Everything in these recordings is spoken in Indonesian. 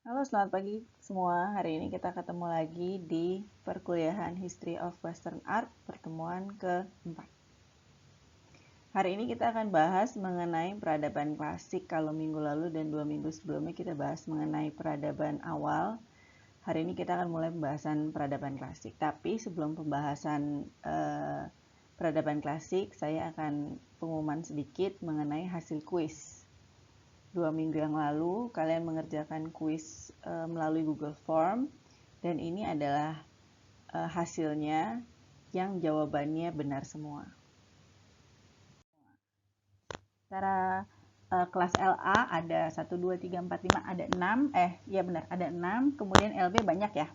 Halo, selamat pagi semua. Hari ini kita ketemu lagi di perkuliahan History of Western Art, pertemuan keempat. Hari ini kita akan bahas mengenai peradaban klasik. Kalau minggu lalu dan 2 minggu sebelumnya kita bahas mengenai peradaban awal. Hari ini kita akan mulai pembahasan peradaban klasik. Tapi sebelum pembahasan peradaban klasik, saya akan pengumuman sedikit mengenai hasil kuis. 2 minggu yang lalu kalian mengerjakan kuis melalui Google Form, dan ini adalah hasilnya yang jawabannya benar semua. Secara kelas LA ada 1, 2, 3, 4, 5, ada 6, ya benar, ada 6, kemudian LB banyak ya,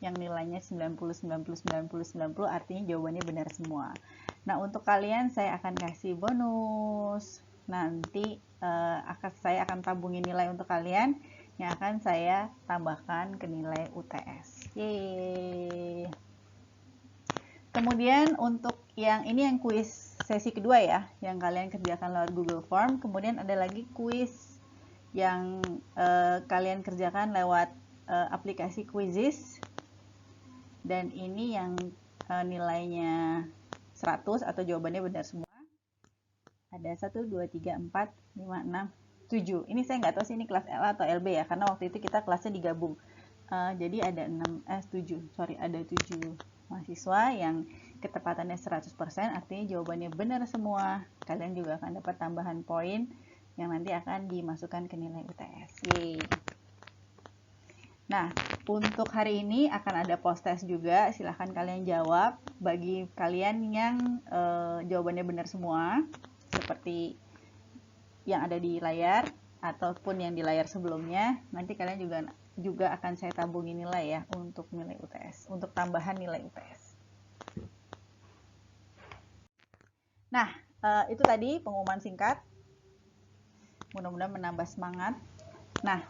yang nilainya 90, 90, 90, 90, artinya jawabannya benar semua. Nah, untuk kalian saya akan kasih bonus. Nanti saya akan tabungin nilai untuk kalian yang akan saya tambahkan ke nilai UTS. Yeay. Kemudian untuk yang ini yang kuis sesi kedua ya, yang kalian kerjakan lewat Google Form. Kemudian ada lagi kuis yang kalian kerjakan lewat aplikasi Quizzes. Dan ini yang nilainya 100 atau jawabannya benar semua. Ada 1, 2, 3, 4, 5, 6, 7. Ini saya nggak tahu sih ini kelas L atau LB ya, karena waktu itu kita kelasnya digabung. Jadi ada 7, ada 7 mahasiswa yang ketepatannya 100%, artinya jawabannya benar semua. Kalian juga akan dapat tambahan poin yang nanti akan dimasukkan ke nilai UTS. Yeay. Nah, untuk hari ini akan ada post test juga, silahkan kalian jawab. Bagi kalian yang jawabannya benar semua, seperti yang ada di layar, ataupun yang di layar sebelumnya, nanti kalian juga akan saya tabungin nilai ya, untuk nilai UTS, untuk tambahan nilai UTS. Nah, itu tadi pengumuman singkat, mudah-mudahan menambah semangat. Nah,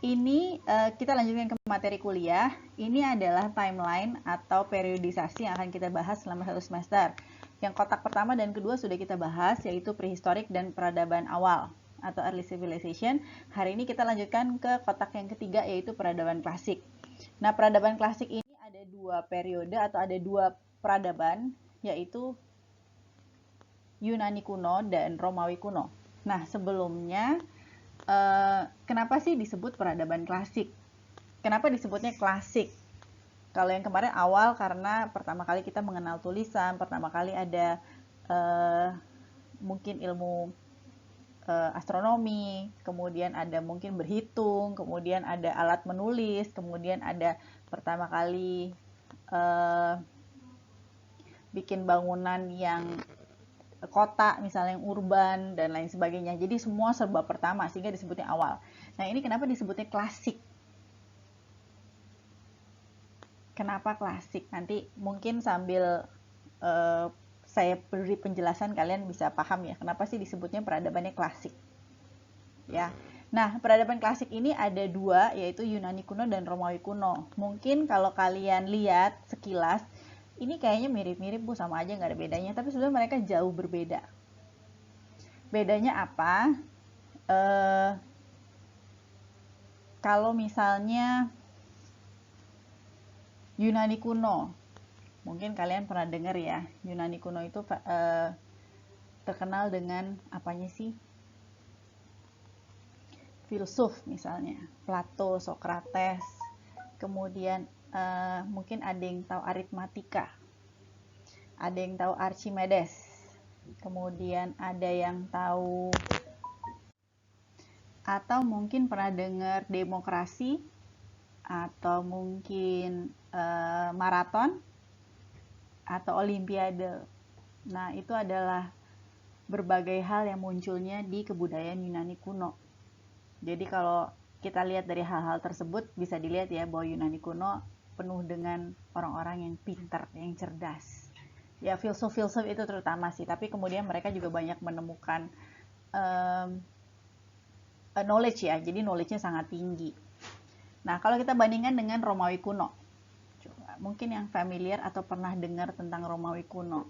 ini kita lanjutkan ke materi kuliah. Ini adalah timeline atau periodisasi yang akan kita bahas selama 1 semester. Yang kotak pertama dan kedua sudah kita bahas, yaitu prehistorik dan peradaban awal atau early civilization. Hari ini kita lanjutkan ke kotak yang ketiga, yaitu peradaban klasik. Nah, peradaban klasik ini ada 2 periode atau ada 2 peradaban, yaitu Yunani kuno dan Romawi kuno. Nah, sebelumnya kenapa sih disebut peradaban klasik? Kenapa disebutnya klasik? Kalau yang kemarin awal karena pertama kali kita mengenal tulisan, pertama kali ada mungkin ilmu astronomi, kemudian ada mungkin berhitung, kemudian ada alat menulis, kemudian ada pertama kali bikin bangunan yang kota, misalnya yang urban dan lain sebagainya. Jadi semua serba pertama sehingga disebutnya awal. Nah, ini kenapa disebutnya klasik? Kenapa klasik? Nanti mungkin sambil saya beri penjelasan kalian bisa paham ya, kenapa sih disebutnya peradabannya klasik. Ya. Nah, peradaban klasik ini ada 2, yaitu Yunani kuno dan Romawi kuno. Mungkin kalau kalian lihat sekilas, ini kayaknya mirip-mirip Bu, sama aja nggak ada bedanya, tapi sebenarnya mereka jauh berbeda. Bedanya apa? Kalau misalnya Yunani kuno, mungkin kalian pernah dengar ya, Yunani kuno itu terkenal dengan apanya sih? Filsuf misalnya, Plato, Socrates, kemudian mungkin ada yang tahu aritmatika, ada yang tahu Archimedes, kemudian ada yang tahu, atau mungkin pernah dengar demokrasi, atau mungkin maraton, atau olimpiade. Nah, itu adalah berbagai hal yang munculnya di kebudayaan Yunani kuno. Jadi kalau kita lihat dari hal-hal tersebut, bisa dilihat ya bahwa Yunani kuno penuh dengan orang-orang yang pintar, yang cerdas. Ya, filsuf-filsuf itu terutama sih, tapi kemudian mereka juga banyak menemukan knowledge ya, jadi knowledge-nya sangat tinggi. Nah, kalau kita bandingkan dengan Romawi kuno, mungkin yang familiar atau pernah dengar tentang Romawi kuno,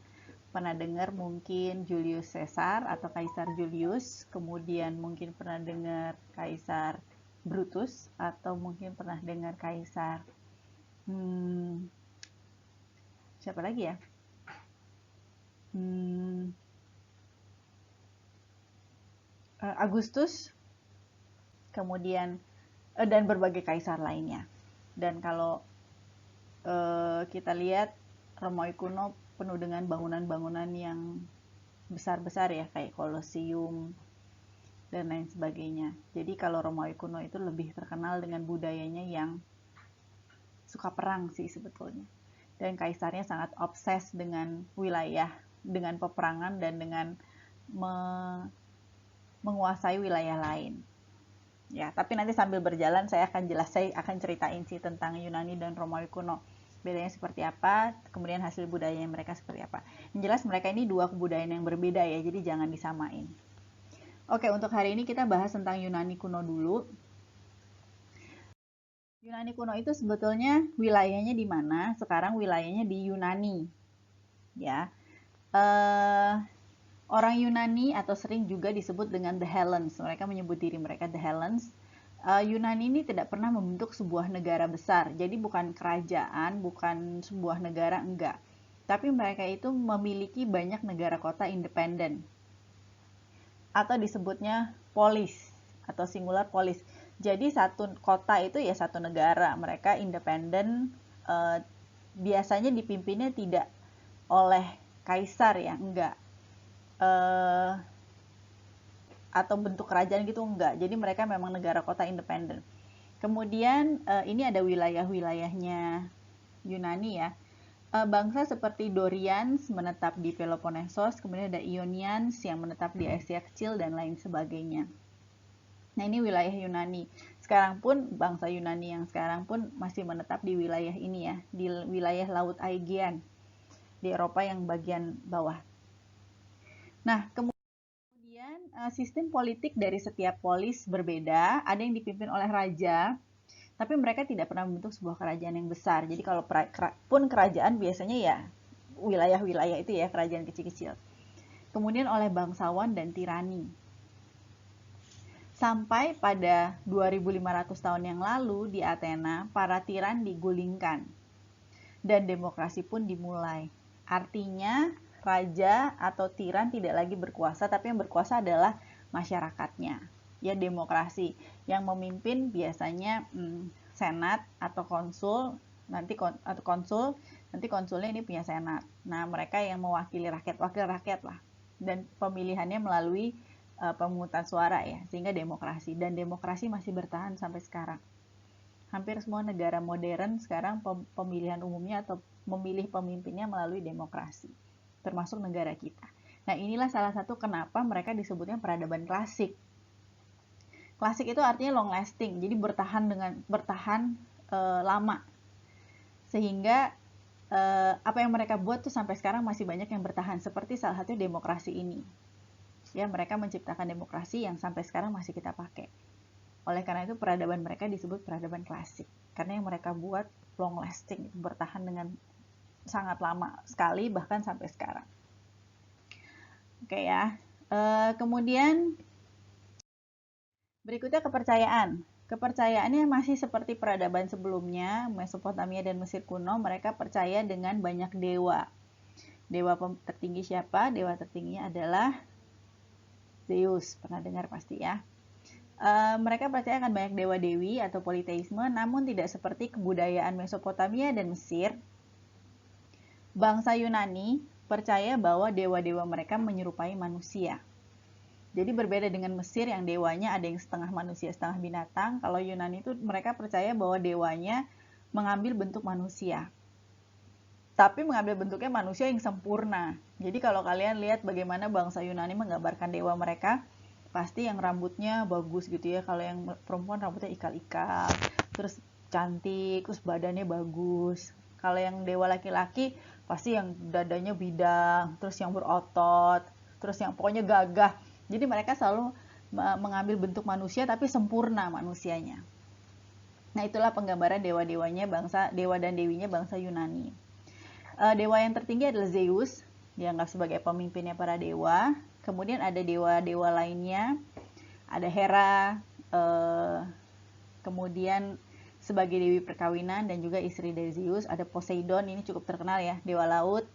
pernah dengar mungkin Julius Caesar atau Kaisar Julius, kemudian mungkin pernah dengar Kaisar Brutus, atau mungkin pernah dengar Kaisar siapa lagi ya? Agustus, kemudian dan berbagai kaisar lainnya. Dan kalau kita lihat Romawi kuno penuh dengan bangunan-bangunan yang besar-besar ya, kayak Kolosium dan lain sebagainya. Jadi kalau Romawi kuno itu lebih terkenal dengan budayanya yang suka perang sih sebetulnya. Dan kaisarnya sangat obses dengan wilayah, dengan peperangan dan dengan menguasai wilayah lain. Ya, tapi nanti sambil berjalan saya akan ceritain sih tentang Yunani dan Romawi kuno. Bedanya seperti apa, kemudian hasil budayanya mereka seperti apa. Yang jelas mereka ini dua kebudayaan yang berbeda ya, jadi jangan disamain. Oke, untuk hari ini kita bahas tentang Yunani kuno dulu. Yunani kuno itu sebetulnya wilayahnya di mana? Sekarang wilayahnya di Yunani. Ya. Orang Yunani atau sering juga disebut dengan The Hellenes. Mereka menyebut diri mereka The Hellenes. Yunani ini tidak pernah membentuk sebuah negara besar. Jadi bukan kerajaan, bukan sebuah negara, enggak. Tapi mereka itu memiliki banyak negara kota independen. Atau disebutnya polis atau singular polis. Jadi satu kota itu ya satu negara. Mereka independen, biasanya dipimpinnya tidak oleh kaisar ya, enggak. Atau bentuk kerajaan gitu enggak. Jadi mereka memang negara kota independen. Kemudian ini ada wilayah-wilayahnya Yunani ya. Bangsa seperti Dorians menetap di Peloponnesos, kemudian ada Ionians yang menetap di Asia Kecil dan lain sebagainya. Nah, ini wilayah Yunani. Sekarang pun bangsa Yunani yang sekarang pun masih menetap di wilayah ini ya, di wilayah Laut Aegean di Eropa yang bagian bawah. Nah, kemudian sistem politik dari setiap polis berbeda. Ada yang dipimpin oleh raja, tapi mereka tidak pernah membentuk sebuah kerajaan yang besar. Jadi kalau pun kerajaan biasanya ya wilayah-wilayah itu ya, kerajaan kecil-kecil. Kemudian oleh bangsawan dan tirani. Sampai pada 2500 tahun yang lalu di Athena, para tiran digulingkan dan demokrasi pun dimulai. Artinya raja atau tiran tidak lagi berkuasa, tapi yang berkuasa adalah masyarakatnya. Ya, demokrasi. Yang memimpin biasanya senat atau konsul, nanti konsulnya ini punya senat. Nah, mereka yang mewakili rakyat, wakil rakyat lah. Dan pemilihannya melalui pemungutan suara ya, sehingga demokrasi. Dan demokrasi masih bertahan sampai sekarang. Hampir semua negara modern sekarang pemilihan umumnya atau memilih pemimpinnya melalui demokrasi, termasuk negara kita. Nah, inilah salah satu kenapa mereka disebutnya peradaban klasik. Klasik itu artinya long lasting, jadi bertahan lama. Sehingga apa yang mereka buat tuh sampai sekarang masih banyak yang bertahan, seperti salah satu demokrasi ini. Ya, mereka menciptakan demokrasi yang sampai sekarang masih kita pakai. Oleh karena itu peradaban mereka disebut peradaban klasik. Karena yang mereka buat long lasting, bertahan dengan sangat lama sekali, bahkan sampai sekarang. Oke ya. Kemudian berikutnya kepercayaan. Kepercayaannya masih seperti peradaban sebelumnya, Mesopotamia dan Mesir kuno. Mereka percaya dengan banyak dewa. Dewa tertinggi siapa? Dewa tertingginya adalah Zeus. Pernah dengar pasti ya. Mereka percaya akan banyak dewa-dewi atau politeisme, namun tidak seperti kebudayaan Mesopotamia dan Mesir. Bangsa Yunani percaya bahwa dewa-dewa mereka menyerupai manusia. Jadi berbeda dengan Mesir yang dewanya ada yang setengah manusia, setengah binatang. Kalau Yunani itu mereka percaya bahwa dewanya mengambil bentuk manusia. Tapi mengambil bentuknya manusia yang sempurna. Jadi kalau kalian lihat bagaimana bangsa Yunani menggambarkan dewa mereka, pasti yang rambutnya bagus gitu ya. Kalau yang perempuan rambutnya ikal-ikal, terus cantik, terus badannya bagus. Kalau yang dewa laki-laki pasti yang dadanya bidang, terus yang berotot, terus yang pokoknya gagah. Jadi mereka selalu mengambil bentuk manusia tapi sempurna manusianya. Nah, itulah penggambaran dewa-dewanya dewa dan dewinya bangsa Yunani. Dewa yang tertinggi adalah Zeus, dianggap sebagai pemimpinnya para dewa. Kemudian ada dewa-dewa lainnya, ada Hera, kemudian sebagai dewi perkawinan dan juga istri dari Zeus. Ada Poseidon, ini cukup terkenal ya, dewa laut.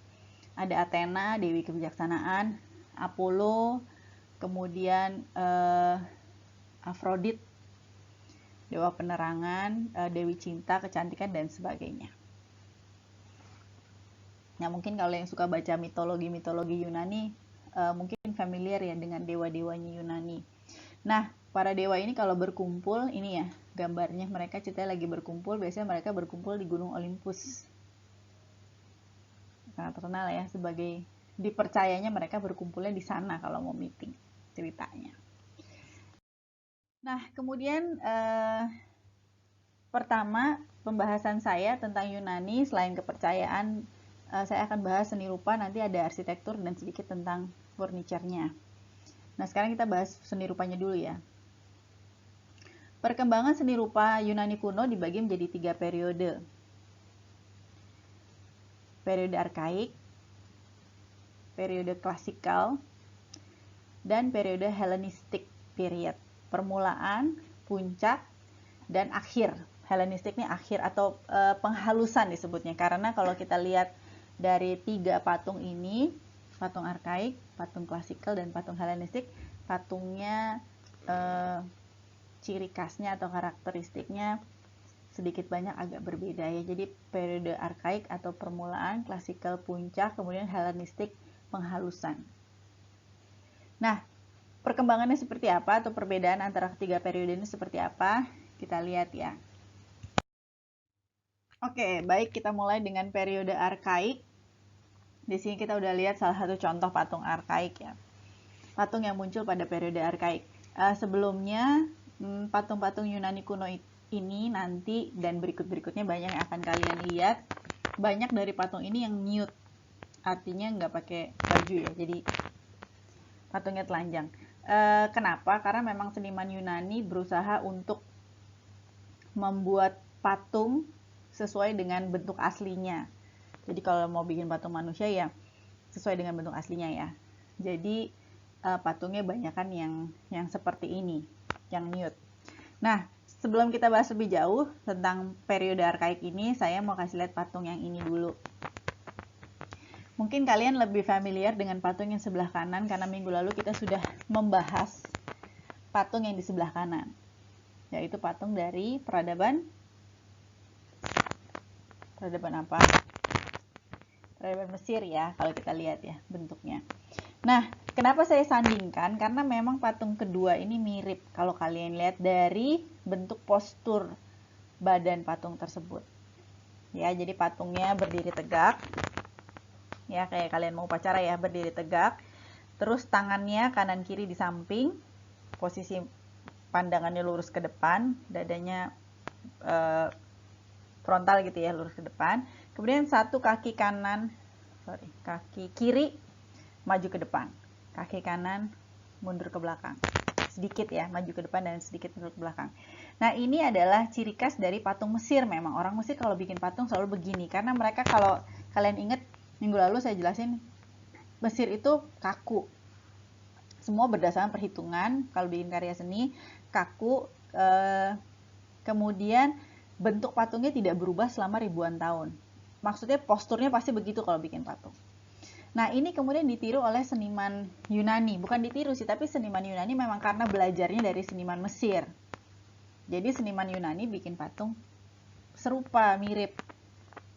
Ada Athena, dewi kebijaksanaan. Apollo, kemudian Aphrodite, dewa penerangan, dewi cinta, kecantikan, dan sebagainya. Nah, mungkin kalau yang suka baca mitologi Yunani, mungkin familiar ya dengan dewa-dewanya Yunani. Nah, para dewa ini kalau berkumpul, ini ya gambarnya, mereka ceritanya lagi berkumpul, biasanya mereka berkumpul di Gunung Olympus. Sangat terkenal ya, sebagai dipercayanya mereka berkumpulnya di sana kalau mau meeting ceritanya. Nah, kemudian pertama pembahasan saya tentang Yunani, selain kepercayaan, saya akan bahas seni rupa, nanti ada arsitektur dan sedikit tentang furniture-nya. Nah, sekarang kita bahas seni rupanya dulu ya. Perkembangan seni rupa Yunani kuno dibagi menjadi 3 periode. Periode arkaik, periode klasikal, dan periode Hellenistic period. Permulaan, puncak, dan akhir. Hellenistic ini akhir atau penghalusan disebutnya. Karena kalau kita lihat dari 3 patung ini, patung arkaik, patung klasikal, dan patung Hellenistic, patungnya ciri khasnya atau karakteristiknya sedikit banyak agak berbeda ya. Jadi periode arkaik atau permulaan, klasikal puncak, kemudian Hellenistic penghalusan. Nah, perkembangannya seperti apa atau perbedaan antara ketiga periode ini seperti apa? Kita lihat ya. Oke, baik, kita mulai dengan periode arkaik. Di sini kita udah lihat salah satu contoh patung arkaik ya. Patung yang muncul pada periode arkaik. Sebelumnya patung-patung Yunani kuno ini nanti dan berikut-berikutnya banyak yang akan kalian lihat. Banyak dari patung ini yang nude, artinya nggak pakai baju ya, jadi patungnya telanjang. Kenapa? Karena memang seniman Yunani berusaha untuk membuat patung sesuai dengan bentuk aslinya. Jadi kalau mau bikin patung manusia ya sesuai dengan bentuk aslinya ya. Jadi patungnya banyakan yang seperti ini, yang nude. Nah, sebelum kita bahas lebih jauh tentang periode arkaik ini, saya mau kasih lihat patung yang ini dulu. Mungkin kalian lebih familiar dengan patung yang sebelah kanan karena minggu lalu kita sudah membahas patung yang di sebelah kanan, yaitu patung dari peradaban apa? Peradaban Mesir ya, kalau kita lihat ya bentuknya. Nah, kenapa saya sandingkan? Karena memang patung kedua ini mirip kalau kalian lihat dari bentuk postur badan patung tersebut. Ya, jadi patungnya berdiri tegak. Ya, kayak kalian mau upacara ya, berdiri tegak. Terus tangannya kanan kiri di samping. Posisi pandangannya lurus ke depan, dadanya frontal gitu ya, lurus ke depan. Kemudian kaki kiri maju ke depan, kaki kanan mundur ke belakang, sedikit ya, maju ke depan dan sedikit mundur ke belakang. Nah, ini adalah ciri khas dari patung Mesir. Memang orang Mesir kalau bikin patung selalu begini, karena mereka, kalau kalian ingat minggu lalu saya jelasin, Mesir itu kaku, semua berdasarkan perhitungan. Kalau bikin karya seni kaku, kemudian bentuk patungnya tidak berubah selama ribuan tahun. Maksudnya posturnya pasti begitu kalau bikin patung. Nah, ini kemudian ditiru oleh seniman Yunani. Bukan ditiru sih, tapi seniman Yunani memang karena belajarnya dari seniman Mesir. Jadi seniman Yunani bikin patung serupa, mirip.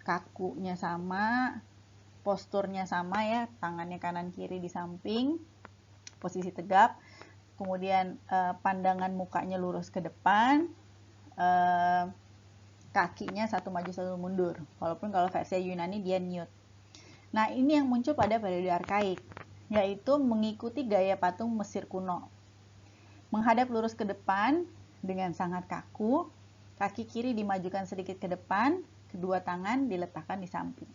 Kakunya sama, posturnya sama ya, tangannya kanan kiri di samping, posisi tegap. Kemudian pandangan mukanya lurus ke depan, kakinya satu maju satu mundur. Walaupun kalau versi Yunani dia nude. Nah, ini yang muncul pada periode arkaik, yaitu mengikuti gaya patung Mesir kuno. Menghadap lurus ke depan dengan sangat kaku, kaki kiri dimajukan sedikit ke depan, kedua tangan diletakkan di samping.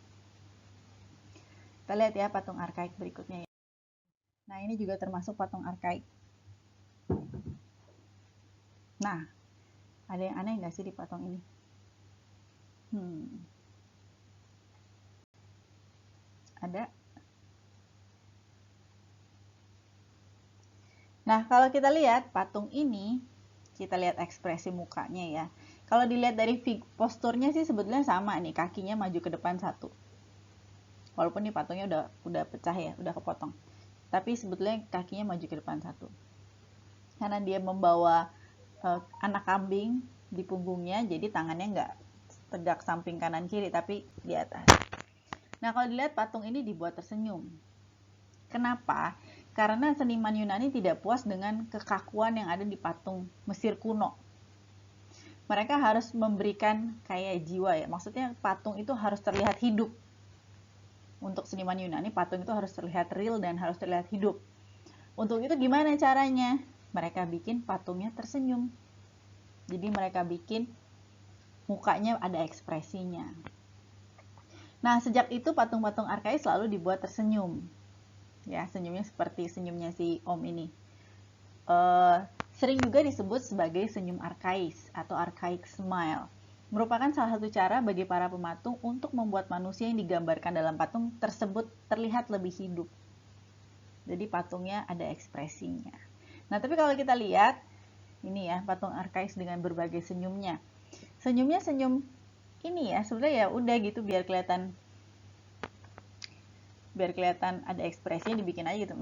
Kita lihat ya patung arkaik berikutnya ya. Nah, ini juga termasuk patung arkaik. Nah, ada yang aneh nggak sih di patung ini? Ada. Nah, kalau kita lihat patung ini kita lihat ekspresi mukanya ya. Kalau dilihat dari posturnya sih sebetulnya sama nih, kakinya maju ke depan satu. Walaupun nih patungnya udah pecah ya, udah kepotong. Tapi sebetulnya kakinya maju ke depan satu. Karena dia membawa anak kambing di punggungnya, jadi tangannya nggak tegak samping kanan kiri, tapi di atas. Nah, kalau dilihat patung ini dibuat tersenyum. Kenapa? Karena seniman Yunani tidak puas dengan kekakuan yang ada di patung Mesir kuno. Mereka harus memberikan kayak jiwa ya. Maksudnya patung itu harus terlihat hidup. Untuk seniman Yunani, patung itu harus terlihat real dan harus terlihat hidup. Untuk itu gimana caranya? Mereka bikin patungnya tersenyum. Jadi mereka bikin mukanya ada ekspresinya. Nah, sejak itu patung-patung arkais selalu dibuat tersenyum. Ya, senyumnya seperti senyumnya si Om ini. Sering juga disebut sebagai senyum arkais atau archaic smile. Merupakan salah satu cara bagi para pematung untuk membuat manusia yang digambarkan dalam patung tersebut terlihat lebih hidup. Jadi patungnya ada ekspresinya. Nah, tapi kalau kita lihat, ini ya, patung arkais dengan berbagai senyumnya. Senyumnya senyum ini ya, sebenarnya ya udah gitu biar kelihatan ada ekspresinya, dibikin aja gitu.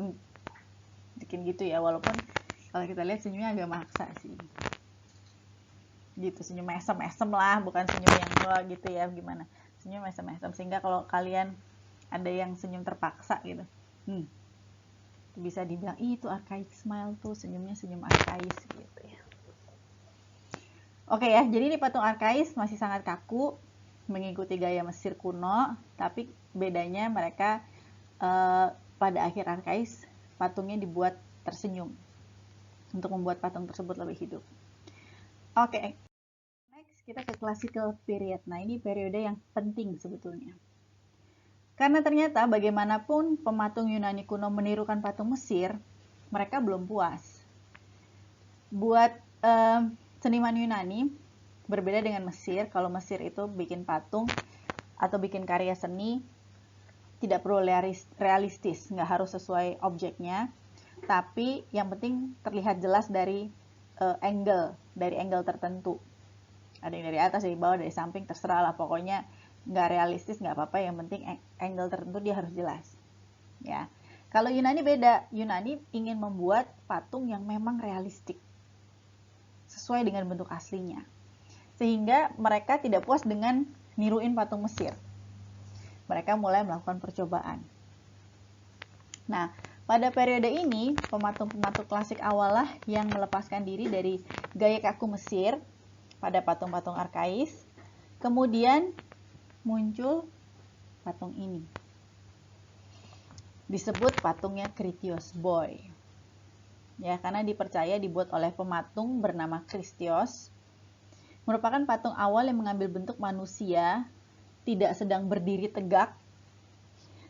Bikin gitu ya, walaupun kalau kita lihat senyumnya agak maksa sih. Gitu, senyum mesem-mesem lah, bukan senyum yang gitu ya, gimana. Senyum mesem-mesem, sehingga kalau kalian ada yang senyum terpaksa gitu, bisa dibilang, itu archaic smile tuh, senyumnya senyum arkais gitu ya. Oke ya, jadi ini patung arkais masih sangat kaku, mengikuti gaya Mesir kuno, tapi bedanya mereka pada akhir arkais, patungnya dibuat tersenyum, untuk membuat patung tersebut lebih hidup. Oke. Kita ke classical period. Nah, ini periode yang penting sebetulnya. Karena ternyata bagaimanapun pematung Yunani kuno menirukan patung Mesir, mereka belum puas. Buat seniman Yunani, berbeda dengan Mesir. Kalau Mesir itu bikin patung atau bikin karya seni, tidak perlu realistis, nggak harus sesuai objeknya. Tapi yang penting terlihat jelas dari angle tertentu. Ada yang dari atas, dari bawah, dari samping, terserah lah, pokoknya nggak realistis nggak apa-apa, yang penting angle tertentu dia harus jelas ya. Kalau Yunani beda, Yunani ingin membuat patung yang memang realistik sesuai dengan bentuk aslinya, sehingga mereka tidak puas dengan niruin patung Mesir. Mereka mulai melakukan percobaan. Nah, pada periode ini pematung-pematung klasik awal lah yang melepaskan diri dari gaya kaku Mesir pada patung-patung arkais. Kemudian muncul patung ini. Disebut patungnya Kritios Boy. Ya, karena dipercaya dibuat oleh pematung bernama Kristios. Merupakan patung awal yang mengambil bentuk manusia, tidak sedang berdiri tegak,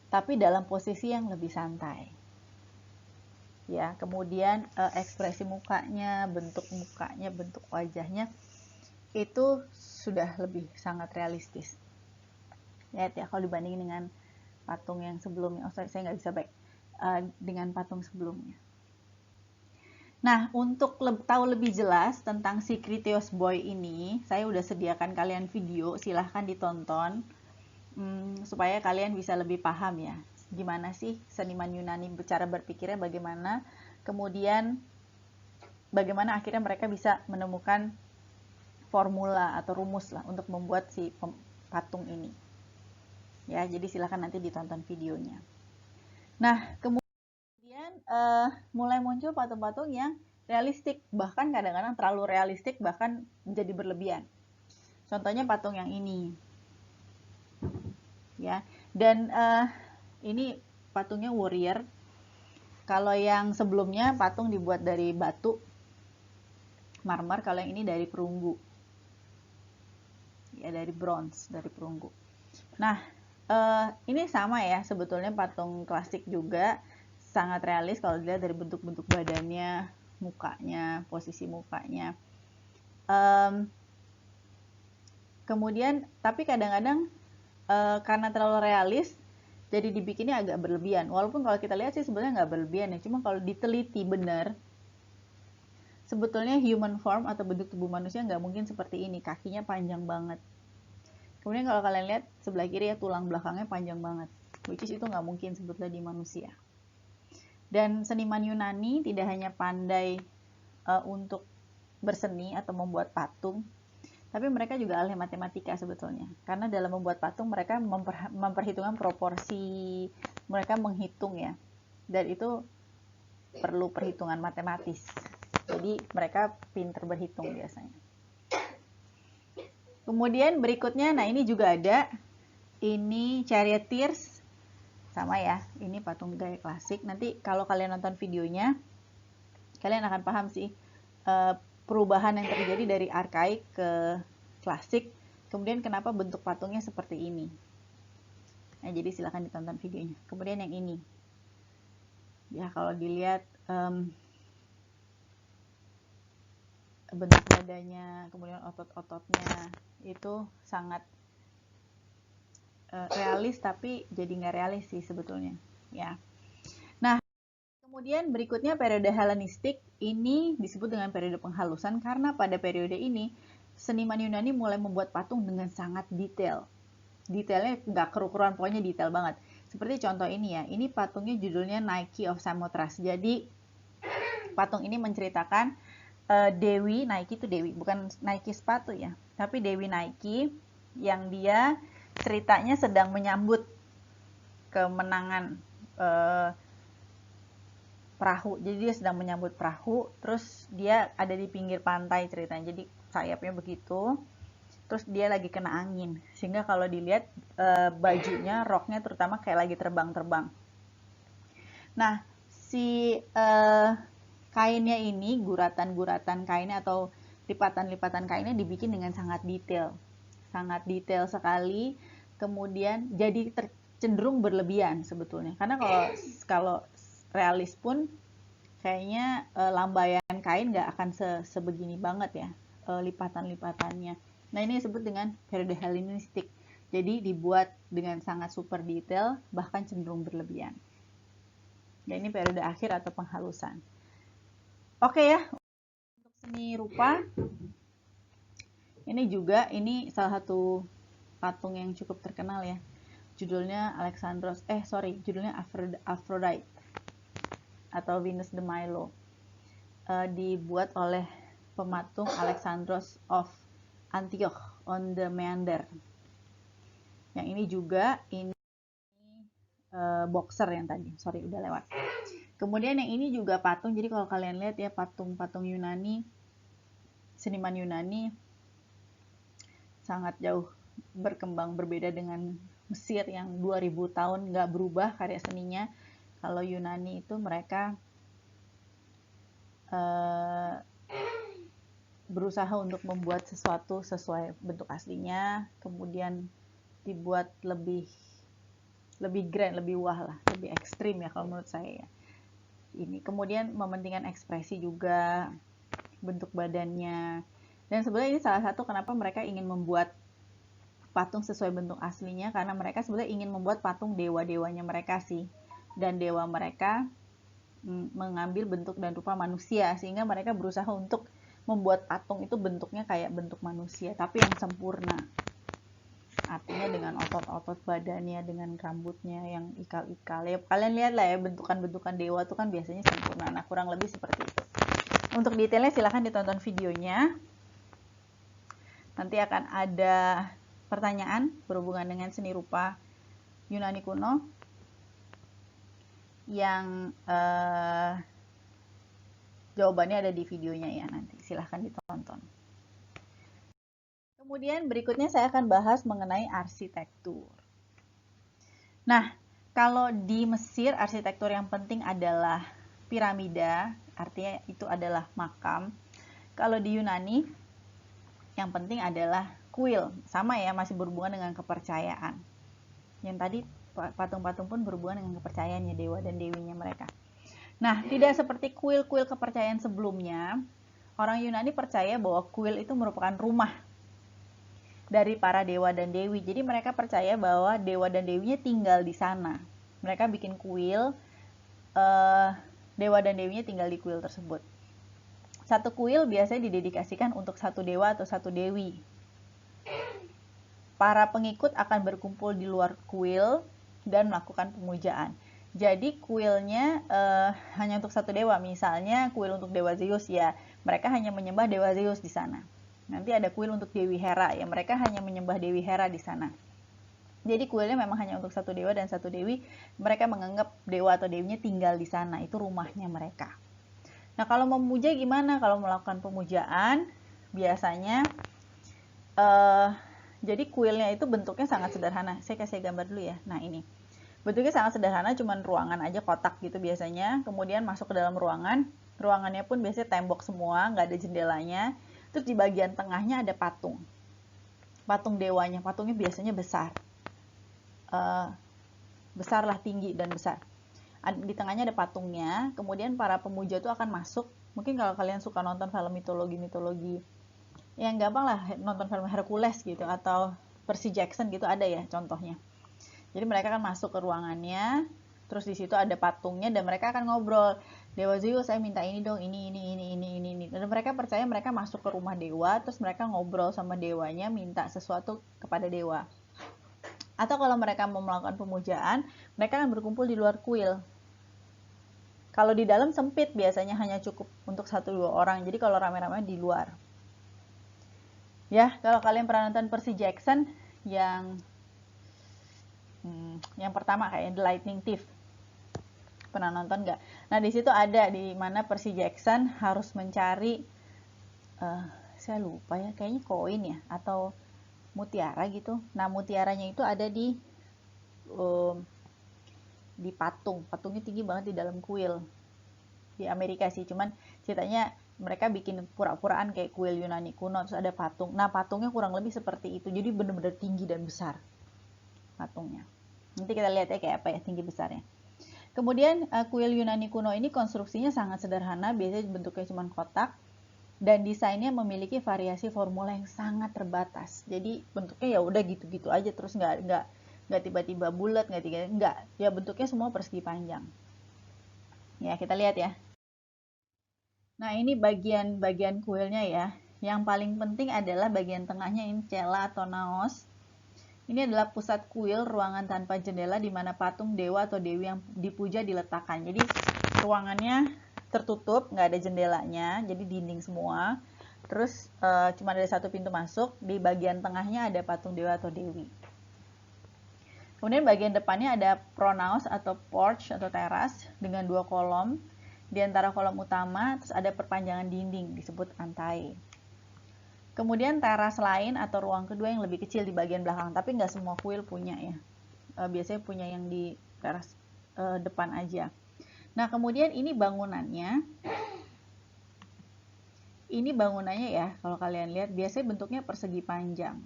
tapi dalam posisi yang lebih santai. Ya, kemudian ekspresi mukanya, bentuk wajahnya itu sudah lebih sangat realistis. Ya, kalau dibandingin dengan patung yang sebelumnya. Saya nggak bisa baik dengan patung sebelumnya. Nah, untuk tahu lebih jelas tentang si Kritios Boy ini, saya udah sediakan kalian video, silahkan ditonton supaya kalian bisa lebih paham ya. Gimana sih seniman Yunani cara berpikirnya, bagaimana, kemudian bagaimana akhirnya mereka bisa menemukan formula atau rumus lah untuk membuat si patung ini. Ya, jadi silahkan nanti ditonton videonya. Nah, kemudian mulai muncul patung-patung yang realistik, bahkan kadang-kadang terlalu realistik, bahkan menjadi berlebihan. Contohnya patung yang ini. Ya, dan ini patungnya warrior. Kalau yang sebelumnya patung dibuat dari batu, marmer, kalau yang ini dari perunggu. Ya, dari bronze, dari perunggu. Nah, ini sama ya, sebetulnya patung klasik juga sangat realis kalau dilihat dari bentuk-bentuk badannya, mukanya, posisi mukanya. Kemudian, tapi kadang-kadang karena terlalu realis, jadi dibikinnya agak berlebihan. Walaupun kalau kita lihat sih sebenarnya nggak berlebihan ya, cuma kalau diteliti benar, sebetulnya human form atau bentuk tubuh manusia nggak mungkin seperti ini, kakinya panjang banget. Kemudian kalau kalian lihat sebelah kiri ya, tulang belakangnya panjang banget, which is itu nggak mungkin sebetulnya di manusia. Dan seniman Yunani tidak hanya pandai untuk berseni atau membuat patung, tapi mereka juga ahli matematika sebetulnya. Karena dalam membuat patung mereka memperhitungkan proporsi, mereka menghitung ya. Dan itu perlu perhitungan matematis. Jadi mereka pinter berhitung biasanya. Kemudian berikutnya, nah ini juga ada. Ini Charioteers, sama ya. Ini patung gaya klasik. Nanti kalau kalian nonton videonya, kalian akan paham sih perubahan yang terjadi dari arkaik ke klasik, kemudian kenapa bentuk patungnya seperti ini. Nah, jadi silahkan ditonton videonya. Kemudian yang ini, ya kalau dilihat bentuk badannya, kemudian otot-ototnya itu sangat realis, tapi jadi nggak realis sih sebetulnya. Ya. Nah, kemudian berikutnya periode Helenistik, ini disebut dengan periode penghalusan karena pada periode ini seniman Yunani mulai membuat patung dengan sangat detail. Detailnya nggak kerukuran, pokoknya detail banget. Seperti contoh ini ya, ini patungnya judulnya Nike of Samothrace. Jadi patung ini menceritakan Dewi, Nike itu Dewi, bukan Nike sepatu ya, tapi Dewi Nike yang dia ceritanya sedang menyambut kemenangan perahu. Jadi dia sedang menyambut perahu, terus dia ada di pinggir pantai ceritanya. Jadi sayapnya begitu, terus dia lagi kena angin, sehingga kalau dilihat bajunya, roknya terutama kayak lagi terbang-terbang. Nah, si kainnya ini, guratan-guratan kainnya atau lipatan-lipatan kainnya dibikin dengan sangat detail sekali. Kemudian jadi cenderung berlebihan sebetulnya, karena kalau realis pun kayaknya lambaian kain nggak akan sebegini banget ya lipatan-lipatannya. Nah, ini disebut dengan periode Helenistik. Jadi dibuat dengan sangat super detail, bahkan cenderung berlebihan. Ya, ini periode akhir atau penghalusan. Oke ya, untuk seni rupa, ini salah satu patung yang cukup terkenal ya. Judulnya judulnya Aphrodite atau Venus de Milo. Dibuat oleh pematung Alexandros of Antioch on the Meander. Yang ini juga boxer yang tadi, udah lewat. Kemudian yang ini juga patung. Jadi kalau kalian lihat ya, patung-patung Yunani, seniman Yunani sangat jauh berkembang, berbeda dengan Mesir yang 2000 tahun nggak berubah karya seninya. Kalau Yunani itu mereka berusaha untuk membuat sesuatu sesuai bentuk aslinya, kemudian dibuat lebih grand, lebih wah lah, lebih ekstrim ya kalau menurut saya ya. Ini kemudian mementingkan ekspresi juga, bentuk badannya. Dan sebenarnya ini salah satu kenapa mereka ingin membuat patung sesuai bentuk aslinya, karena mereka sebenarnya ingin membuat patung dewa-dewanya mereka sih. Dan dewa mereka mengambil bentuk dan rupa manusia, sehingga mereka berusaha untuk membuat patung itu bentuknya kayak bentuk manusia, tapi yang sempurna. Artinya dengan otot-otot badannya, dengan rambutnya yang ikal-ikal. Ya, kalian lihat lah ya, bentukan-bentukan dewa itu kan biasanya sempurna. Nah, kurang lebih seperti itu. Untuk detailnya silahkan ditonton videonya. Nanti akan ada pertanyaan berhubungan dengan seni rupa Yunani kuno yang jawabannya ada di videonya ya, nanti silahkan ditonton. Kemudian berikutnya saya akan bahas mengenai arsitektur. Nah, kalau di Mesir arsitektur yang penting adalah piramida, artinya itu adalah makam. Kalau di Yunani yang penting adalah kuil, sama ya, masih berhubungan dengan kepercayaan. Yang tadi patung-patung pun berhubungan dengan kepercayaan ya, dewa dan dewinya mereka. Nah, tidak seperti kuil-kuil kepercayaan sebelumnya, orang Yunani percaya bahwa kuil itu merupakan rumah dari para dewa dan dewi. Jadi mereka percaya bahwa dewa dan dewinya tinggal di sana. Mereka bikin kuil, dewa dan dewinya tinggal di kuil tersebut. Satu kuil biasanya didedikasikan untuk satu dewa atau satu dewi. Para pengikut akan berkumpul di luar kuil dan melakukan pemujaan. Jadi kuilnya hanya untuk satu dewa, misalnya kuil untuk dewa Zeus ya, mereka hanya menyembah dewa Zeus di sana. Nanti ada kuil untuk Dewi Hera ya, mereka hanya menyembah Dewi Hera di sana. Jadi kuilnya memang hanya untuk satu dewa dan satu dewi, mereka menganggap dewa atau dewinya tinggal di sana, itu rumahnya mereka. Nah, kalau memuja gimana? Kalau melakukan pemujaan, biasanya jadi kuilnya itu bentuknya sangat sederhana. Saya kasih gambar dulu ya. Nah, ini. Bentuknya sangat sederhana, cuman ruangan aja, kotak gitu biasanya. Kemudian masuk ke dalam ruangan. Ruangannya pun biasanya tembok semua, nggak ada jendelanya. Terus di bagian tengahnya ada patung. Patung dewanya. Patungnya biasanya besar. Besar lah, tinggi dan besar. Di tengahnya ada patungnya, kemudian para pemuja itu akan masuk. Mungkin kalau kalian suka nonton film mitologi yang gampang lah, nonton film Hercules gitu atau Percy Jackson gitu, ada ya contohnya. Jadi mereka akan masuk ke ruangannya, terus di situ ada patungnya dan mereka akan ngobrol. Dewa Zeus, saya minta ini dong, ini. Dan mereka percaya mereka masuk ke rumah dewa, terus mereka ngobrol sama dewanya, minta sesuatu kepada dewa. Atau kalau mereka mau melakukan pemujaan, mereka akan berkumpul di luar kuil. Kalau di dalam sempit, biasanya hanya cukup untuk 1-2 orang. Jadi kalau rame-rame di luar. Ya, kalau kalian pernah nonton Percy Jackson yang pertama kayak The Lightning Thief. Pernah nonton nggak? Nah, di situ ada di mana Percy Jackson harus mencari saya lupa ya, kayaknya koin ya atau mutiara gitu. Nah, mutiaranya itu ada di patung. Patungnya tinggi banget di dalam kuil. Di Amerika sih, cuman ceritanya mereka bikin pura-puraan kayak kuil Yunani kuno, terus ada patung. Nah, patungnya kurang lebih seperti itu. Jadi benar-benar tinggi dan besar patungnya. Nanti kita lihat ya kayak apa ya tinggi besarnya. Kemudian kuil Yunani kuno ini konstruksinya sangat sederhana, biasanya bentuknya cuma kotak. Dan desainnya memiliki variasi formula yang sangat terbatas. Jadi bentuknya ya udah gitu-gitu aja, terus nggak tiba-tiba bulat, nggak, ya bentuknya semua persegi panjang. Ya, kita lihat ya. Nah, ini bagian kuilnya ya. Yang paling penting adalah bagian tengahnya, ini cella atau naos. Ini adalah pusat kuil, ruangan tanpa jendela di mana patung dewa atau dewi yang dipuja diletakkan. Jadi ruangannya tertutup, nggak ada jendelanya, jadi dinding semua. Terus cuma ada satu pintu masuk, di bagian tengahnya ada patung dewa atau dewi. Kemudian bagian depannya ada pronaos atau porch atau teras dengan 2 kolom. Di antara kolom utama terus ada perpanjangan dinding disebut antai. Kemudian teras lain atau ruang kedua yang lebih kecil di bagian belakang, tapi nggak semua kuil punya ya. Biasanya punya yang di teras depan aja. Nah, kemudian ini bangunannya. Ini bangunannya ya, kalau kalian lihat biasanya bentuknya persegi panjang.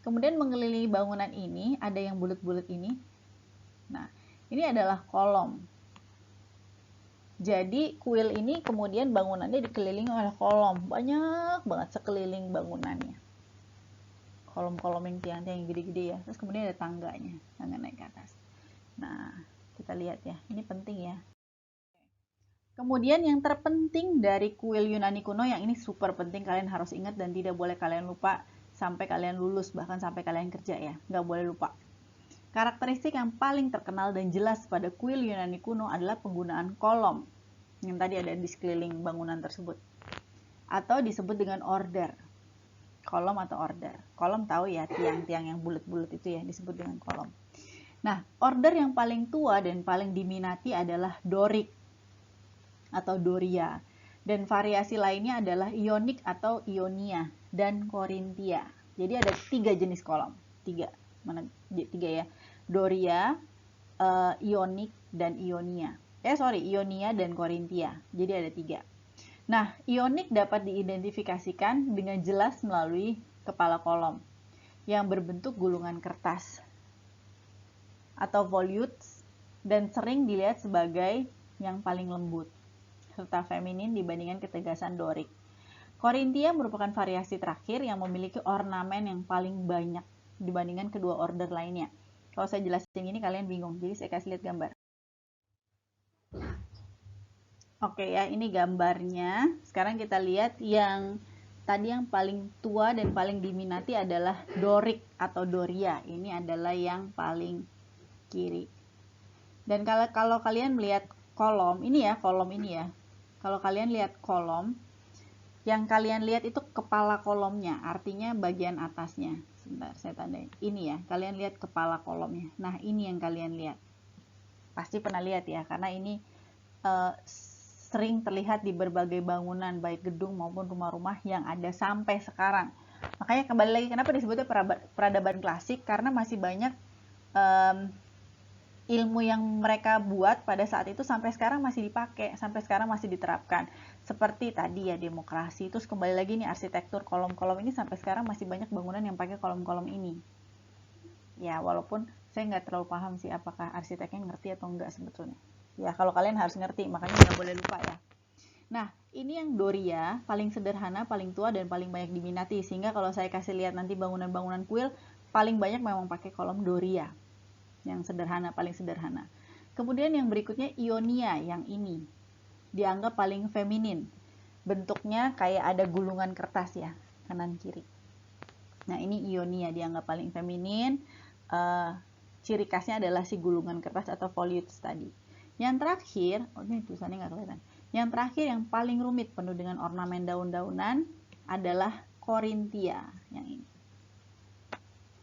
Kemudian mengelilingi bangunan ini ada yang bulat-bulat ini. Nah, ini adalah kolom. Jadi kuil ini kemudian bangunannya dikelilingi oleh kolom. Banyak banget sekeliling bangunannya. Kolom-kolom yang tiang-tiang yang gede-gede ya. Terus kemudian ada tangganya, tangga naik ke atas. Nah, kita lihat ya. Ini penting ya. Kemudian yang terpenting dari kuil Yunani kuno, yang ini super penting, kalian harus ingat dan tidak boleh kalian lupa sampai kalian lulus, bahkan sampai kalian kerja ya. Nggak boleh lupa. Karakteristik yang paling terkenal dan jelas pada kuil Yunani kuno adalah penggunaan kolom yang tadi ada di sekeliling bangunan tersebut, atau disebut dengan order. Kolom atau order. Kolom tahu ya, tiang-tiang yang bulat-bulat itu ya disebut dengan kolom. Nah, order yang paling tua dan paling diminati adalah Doric atau Doria, dan variasi lainnya adalah Ionik atau Ionia dan Korintia. Jadi ada 3 jenis kolom, 3 ya, Doria, Ionik dan Ionia. Ionia dan Korintia. Jadi ada 3. Nah, Ionik dapat diidentifikasikan dengan jelas melalui kepala kolom yang berbentuk gulungan kertas atau volutes dan sering dilihat sebagai yang paling lembut serta feminin dibandingkan ketegasan Doric. Korintia merupakan variasi terakhir yang memiliki ornamen yang paling banyak dibandingkan kedua order lainnya. Kalau saya jelasin ini kalian bingung, jadi saya kasih lihat gambar. Oke ya, ini gambarnya. Sekarang kita lihat yang tadi yang paling tua dan paling diminati adalah Doric atau Doria. Ini adalah yang paling kiri. Dan kalau kalian melihat kolom ini ya, Kalau kalian lihat kolom, yang kalian lihat itu kepala kolomnya, artinya bagian atasnya. Sebentar, saya tandain. Ini ya, kalian lihat kepala kolomnya. Nah, ini yang kalian lihat. Pasti pernah lihat ya, karena ini sering terlihat di berbagai bangunan, baik gedung maupun rumah-rumah yang ada sampai sekarang. Makanya kembali lagi, kenapa disebutnya peradaban klasik? Karena masih banyak ilmu yang mereka buat pada saat itu sampai sekarang masih dipakai, sampai sekarang masih diterapkan. Seperti tadi ya, demokrasi. Terus kembali lagi nih, arsitektur kolom-kolom ini sampai sekarang masih banyak bangunan yang pakai kolom-kolom ini. Ya, walaupun saya nggak terlalu paham sih apakah arsiteknya ngerti atau enggak sebetulnya. Ya, kalau kalian harus ngerti, makanya nggak boleh lupa ya. Nah, ini yang Doria, paling sederhana, paling tua, dan paling banyak diminati. Sehingga kalau saya kasih lihat nanti bangunan-bangunan kuil, paling banyak memang pakai kolom Doria. Yang sederhana, paling sederhana. Kemudian yang berikutnya Ionia, yang ini. Dianggap paling feminin. Bentuknya kayak ada gulungan kertas ya, kanan kiri. Nah, ini Ionia, dianggap paling feminin. Ciri khasnya adalah si gulungan kertas atau volutes tadi. Yang terakhir, ini tulisannya nggak kelihatan. Yang terakhir yang paling rumit penuh dengan ornamen daun-daunan adalah Korintia yang ini.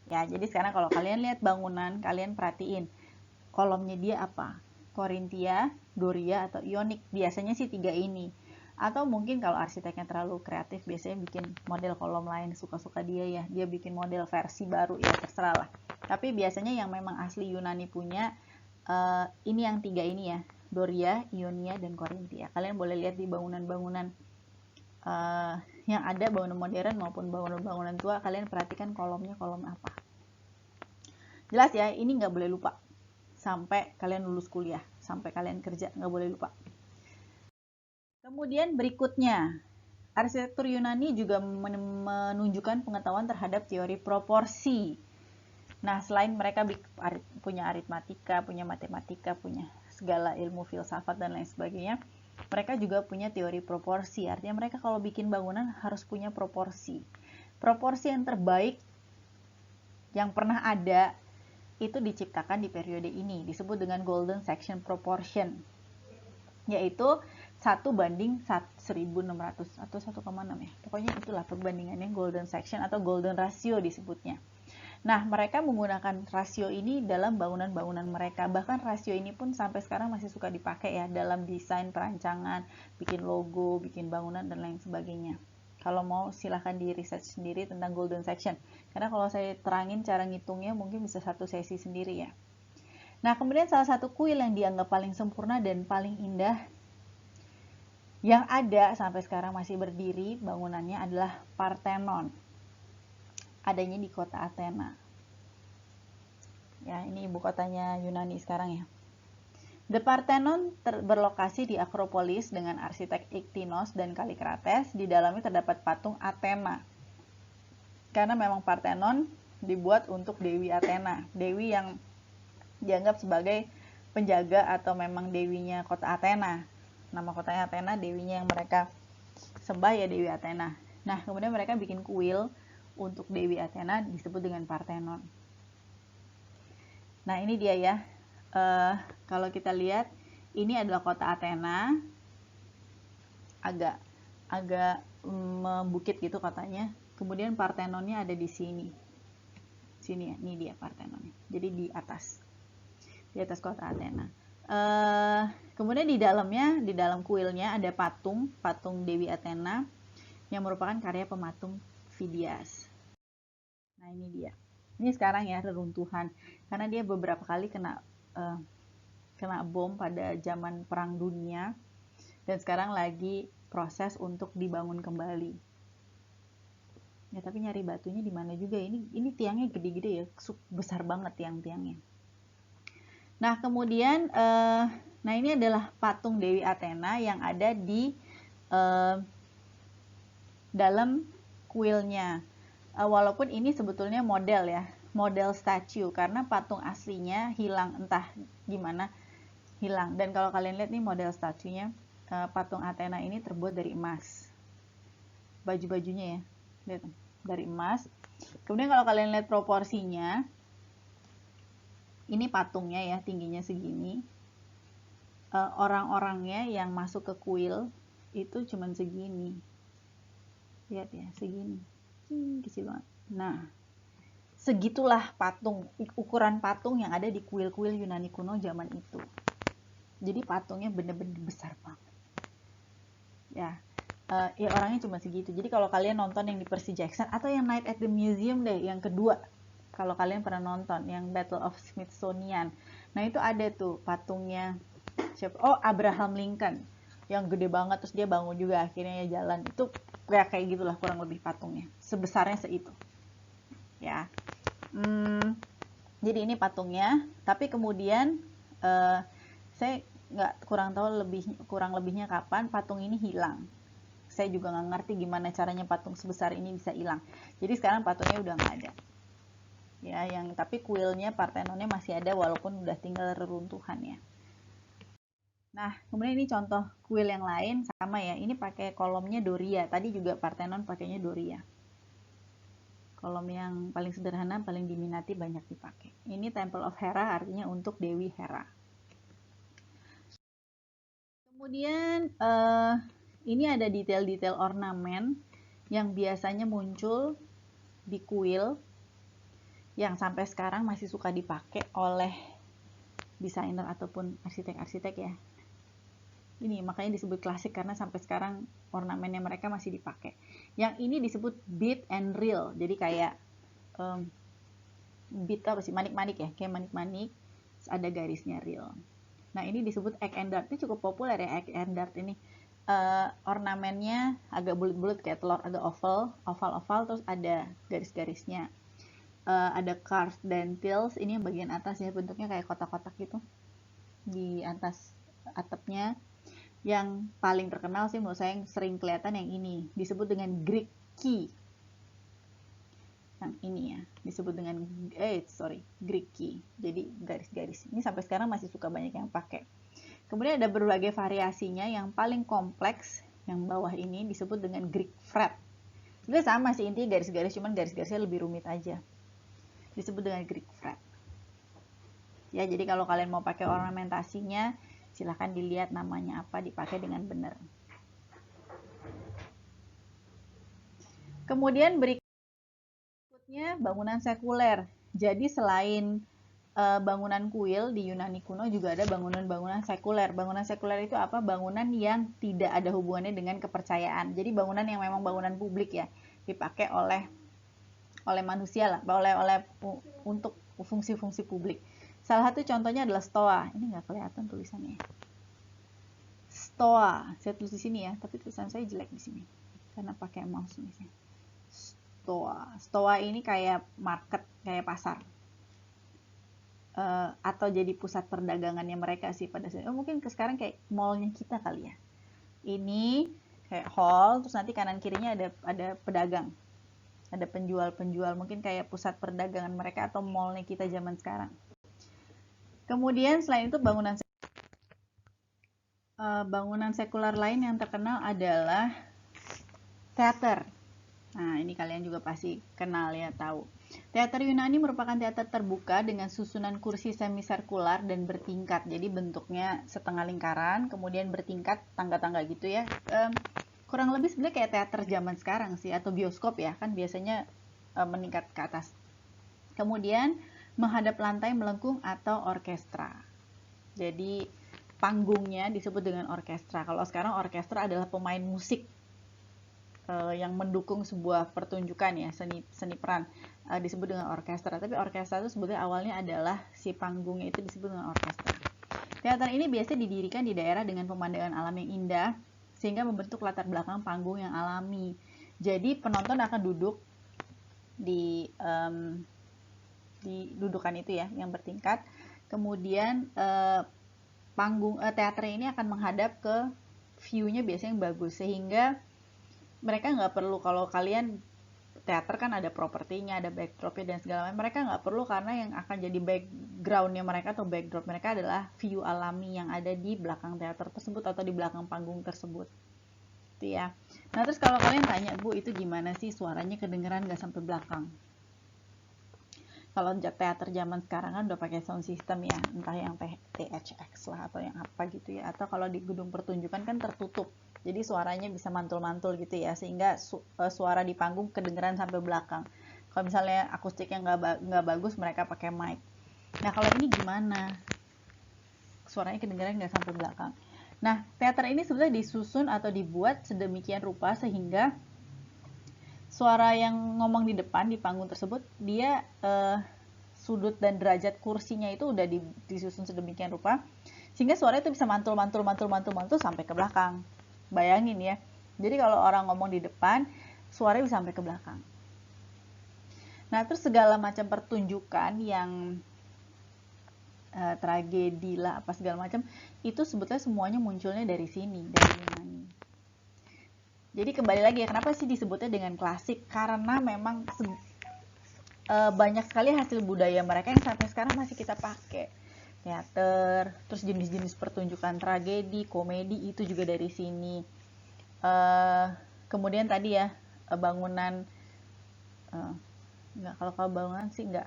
Ya, jadi sekarang kalau kalian lihat bangunan, kalian perhatiin kolomnya dia apa? Korintia, Doria, atau Ionik. Biasanya sih 3 ini. Atau mungkin kalau arsiteknya terlalu kreatif, biasanya bikin model kolom lain, suka-suka dia ya. Dia bikin model versi baru ya, terserah lah. Tapi biasanya yang memang asli Yunani punya, ini yang 3 ini ya. Doria, Ionia, dan Korintia. Kalian boleh lihat di bangunan-bangunan yang ada, bangunan modern maupun bangunan-bangunan tua, kalian perhatikan kolomnya kolom apa. Jelas ya, ini nggak boleh lupa. Sampai kalian lulus kuliah, sampai kalian kerja, nggak boleh lupa. Kemudian berikutnya, arsitektur Yunani juga menunjukkan pengetahuan terhadap teori proporsi. Nah, selain mereka punya aritmatika, punya matematika, punya segala ilmu filsafat dan lain sebagainya, mereka juga punya teori proporsi. Artinya mereka kalau bikin bangunan harus punya proporsi. Proporsi yang terbaik yang pernah ada itu diciptakan di periode ini, disebut dengan golden section proportion, yaitu 1:1600 atau 1,6 ya. Pokoknya itulah perbandingannya, golden section atau golden ratio disebutnya. Nah, mereka menggunakan rasio ini dalam bangunan-bangunan mereka. Bahkan rasio ini pun sampai sekarang masih suka dipakai ya dalam desain perancangan, bikin logo, bikin bangunan dan lain sebagainya. Kalau mau silahkan di research sendiri tentang golden section. Karena kalau saya terangin cara ngitungnya mungkin bisa satu sesi sendiri ya. Nah, kemudian salah satu kuil yang dianggap paling sempurna dan paling indah yang ada sampai sekarang masih berdiri bangunannya adalah Parthenon. Adanya di kota Athena. Ya, ini ibu kotanya Yunani sekarang ya. The Parthenon berlokasi di Akropolis dengan arsitek Iktinos dan Kallikrates. Di dalamnya terdapat patung Athena. Karena memang Parthenon dibuat untuk Dewi Athena, dewi yang dianggap sebagai penjaga atau memang dewinya kota Athena. Nama kotanya Athena, dewinya yang mereka sembah ya Dewi Athena. Nah, kemudian mereka bikin kuil untuk Dewi Athena disebut dengan Parthenon. Nah, ini dia ya. Kalau kita lihat, ini adalah kota Athena, agak membukit gitu katanya. Kemudian Parthenonnya ada di sini. Sini ya, ini dia Parthenonnya. Jadi di atas kota Athena. Kemudian di dalam kuilnya ada patung Dewi Athena yang merupakan karya pematung Phidias. Nah, ini dia. Ini sekarang ya reruntuhan karena dia beberapa kali kena bom pada zaman Perang Dunia dan sekarang lagi proses untuk dibangun kembali. Ya, tapi nyari batunya di mana juga, ini tiangnya gede-gede ya, besar banget tiang-tiangnya. Nah, kemudian nah ini adalah patung Dewi Athena yang ada di dalam kuilnya. Walaupun ini sebetulnya model ya, model statue karena patung aslinya hilang, entah gimana hilang. Dan kalau kalian lihat nih model statunya, patung Athena ini terbuat dari emas. Baju-bajunya ya, lihat dari emas. Kemudian kalau kalian lihat proporsinya, ini patungnya ya, tingginya segini. Orang-orangnya yang masuk ke kuil itu cuman segini. Lihat ya, segini. Kecil banget. Nah, segitulah ukuran patung yang ada di kuil-kuil Yunani kuno zaman itu. Jadi patungnya bener-bener besar banget. Ya, ya orangnya cuma segitu. Jadi kalau kalian nonton yang di Percy Jackson atau yang Night at the Museum deh, yang kedua, kalau kalian pernah nonton yang Battle of Smithsonian, nah itu ada tuh patungnya siapa? Oh, Abraham Lincoln yang gede banget, terus dia bangun juga akhirnya ya jalan. Itu kayak gitulah kurang lebih patungnya, sebesarnya seitu ya. Jadi ini patungnya, tapi kemudian saya kurang lebihnya kapan patung ini hilang. Saya juga nggak ngerti gimana caranya patung sebesar ini bisa hilang. Jadi sekarang patungnya udah nggak ada. Ya, tapi kuilnya Partenonnya masih ada walaupun udah tinggal reruntuhan ya. Nah, kemudian ini contoh kuil yang lain sama ya. Ini pakai kolomnya Doria. Tadi juga Partenon pakainya Doria. Kolom yang paling sederhana, paling diminati, banyak dipakai. Ini Temple of Hera, artinya untuk Dewi Hera. Kemudian ini ada detail-detail ornamen yang biasanya muncul di kuil yang sampai sekarang masih suka dipakai oleh desainer ataupun arsitek-arsitek ya. Ini makanya disebut klasik karena sampai sekarang ornamennya mereka masih dipakai. Yang ini disebut bead and reel. Jadi kayak bead apa sih? Manik-manik ya, kayak manik-manik. Ada garisnya reel. Nah, ini disebut egg and dart. Ini cukup populer ya egg and dart ini. Ornamennya agak bulat-bulat kayak telur, agak oval, terus ada garis-garisnya. Ada carved dentils, ini yang bagian atas ya, bentuknya kayak kotak-kotak gitu di atas atapnya. Yang paling terkenal sih menurut saya yang sering kelihatan yang ini, disebut dengan Greek key. Yang ini ya, disebut dengan Greek key. Jadi garis-garis. Ini sampai sekarang masih suka banyak yang pakai. Kemudian ada berbagai variasinya, yang paling kompleks yang bawah ini disebut dengan Greek fret. Sebenarnya sama sih intinya garis-garis, cuman garis-garisnya lebih rumit aja. Disebut dengan Greek fret. Ya, jadi kalau kalian mau pakai ornamentasinya, silahkan dilihat namanya apa, dipakai dengan benar. Kemudian berikutnya bangunan sekuler. Jadi selain bangunan kuil di Yunani kuno juga ada bangunan-bangunan sekuler. Bangunan sekuler itu apa? Bangunan yang tidak ada hubungannya dengan kepercayaan. Jadi bangunan yang memang bangunan publik ya, dipakai oleh manusia lah, untuk fungsi-fungsi publik. Salah satu contohnya adalah Stoa. Ini nggak kelihatan tulisannya. Stoa, saya tulis di sini ya, tapi tulisan saya jelek di sini karena pakai mouse misalnya. Stoa ini kayak market, kayak pasar. Atau jadi pusat perdagangannya mereka sih pada saat mungkin sekarang kayak mallnya kita kali ya. Ini kayak hall, terus nanti kanan kirinya ada pedagang, ada penjual mungkin kayak pusat perdagangan mereka atau mallnya kita zaman sekarang. Kemudian selain itu bangunan sekular lain yang terkenal adalah teater. Nah, ini kalian juga pasti kenal ya, tahu. Teater Yunani merupakan teater terbuka dengan susunan kursi semisirkular dan bertingkat. Jadi bentuknya setengah lingkaran, kemudian bertingkat, tangga-tangga gitu ya. Kurang lebih sebenarnya kayak teater zaman sekarang sih, atau bioskop ya, kan biasanya meningkat ke atas. Kemudian menghadap lantai melengkung atau orkestra. Jadi panggungnya disebut dengan orkestra. Kalau sekarang orkestra adalah pemain musik yang mendukung sebuah pertunjukan ya, seni peran, disebut dengan orkestra. Tapi orkestra itu sebetulnya awalnya adalah si panggungnya itu disebut dengan orkestra. Teater ini biasanya didirikan di daerah dengan pemandangan alam yang indah sehingga membentuk latar belakang panggung yang alami. Jadi penonton akan duduk di dudukan itu ya, yang bertingkat. Kemudian teater ini akan menghadap ke view-nya biasanya yang bagus, sehingga mereka nggak perlu, kalau kalian teater kan ada propertinya, ada backdropnya dan segala macam. Mereka nggak perlu, karena yang akan jadi backgroundnya mereka atau backdrop mereka adalah view alami yang ada di belakang teater tersebut atau di belakang panggung tersebut. Itu ya. Nah terus kalau kalian tanya, Bu, itu gimana sih suaranya kedengeran nggak sampai belakang? Kalau teater zaman sekarang kan udah pakai sound system ya, entah yang THX lah atau yang apa gitu ya, atau kalau di gedung pertunjukan kan tertutup, jadi suaranya bisa mantul-mantul gitu ya, sehingga suara di panggung kedengeran sampai belakang. Kalau misalnya akustiknya nggak bagus, mereka pakai mic. Nah kalau ini gimana? Suaranya kedengeran nggak sampai belakang. Nah teater ini sebenarnya disusun atau dibuat sedemikian rupa sehingga suara yang ngomong di depan di panggung tersebut, dia sudut dan derajat kursinya itu udah disusun sedemikian rupa sehingga suara itu bisa mantul sampai ke belakang. Bayangin ya. Jadi kalau orang ngomong di depan, suaranya bisa sampai ke belakang. Nah, terus segala macam pertunjukan yang tragedi lah apa segala macam, itu sebetulnya semuanya munculnya dari sini, dari Yunani. Jadi kembali lagi ya, kenapa sih disebutnya dengan klasik? Karena memang banyak sekali hasil budaya mereka yang sampai sekarang masih kita pakai. Teater, terus jenis-jenis pertunjukan tragedi, komedi itu juga dari sini. Kemudian tadi ya, bangunan, nggak, kalau bangunan sih nggak,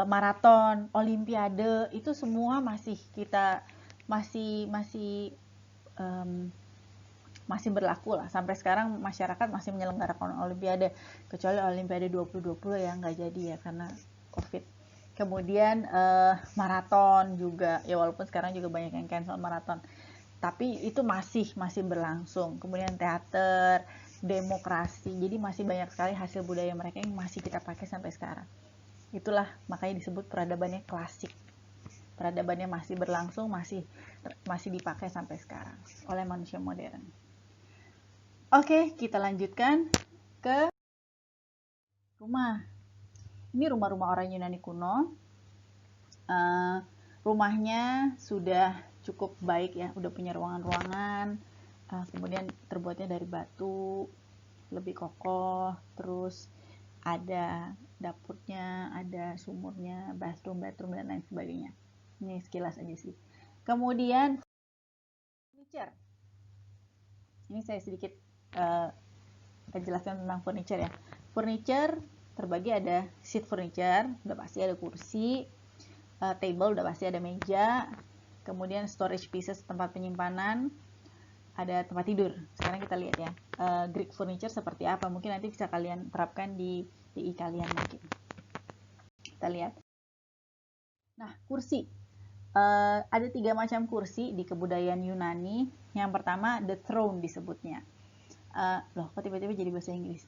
maraton, olimpiade, itu semua masih kita masih berlaku lah sampai sekarang. Masyarakat masih menyelenggarakan olimpiade, kecuali olimpiade 2020 ya nggak jadi ya karena covid. Kemudian maraton juga ya, walaupun sekarang juga banyak yang cancel maraton, tapi itu masih berlangsung. Kemudian teater, demokrasi, jadi masih banyak sekali hasil budaya mereka yang masih kita pakai sampai sekarang. Itulah makanya disebut peradabannya klasik. Peradabannya masih berlangsung, masih dipakai sampai sekarang oleh manusia modern. Oke, kita lanjutkan ke rumah. Ini rumah-rumah orang Yunani kuno. Rumahnya sudah cukup baik ya, udah punya ruangan-ruangan. Kemudian terbuatnya dari batu, lebih kokoh. Terus ada dapurnya, ada sumurnya, bathroom dan lain sebagainya. Ini sekilas aja sih. Kemudian furniture. Ini saya sedikit jelaskan tentang furniture ya. Furniture terbagi ada seat furniture, udah pasti ada kursi, table udah pasti ada meja, kemudian storage pieces tempat penyimpanan, ada tempat tidur. Sekarang kita lihat ya, Greek furniture seperti apa, mungkin nanti bisa kalian terapkan di DI kalian mungkin. Kita lihat. Nah, kursi. Ada 3 macam kursi di kebudayaan Yunani. Yang pertama, the throne disebutnya. Loh, kok tiba-tiba jadi bahasa Inggris?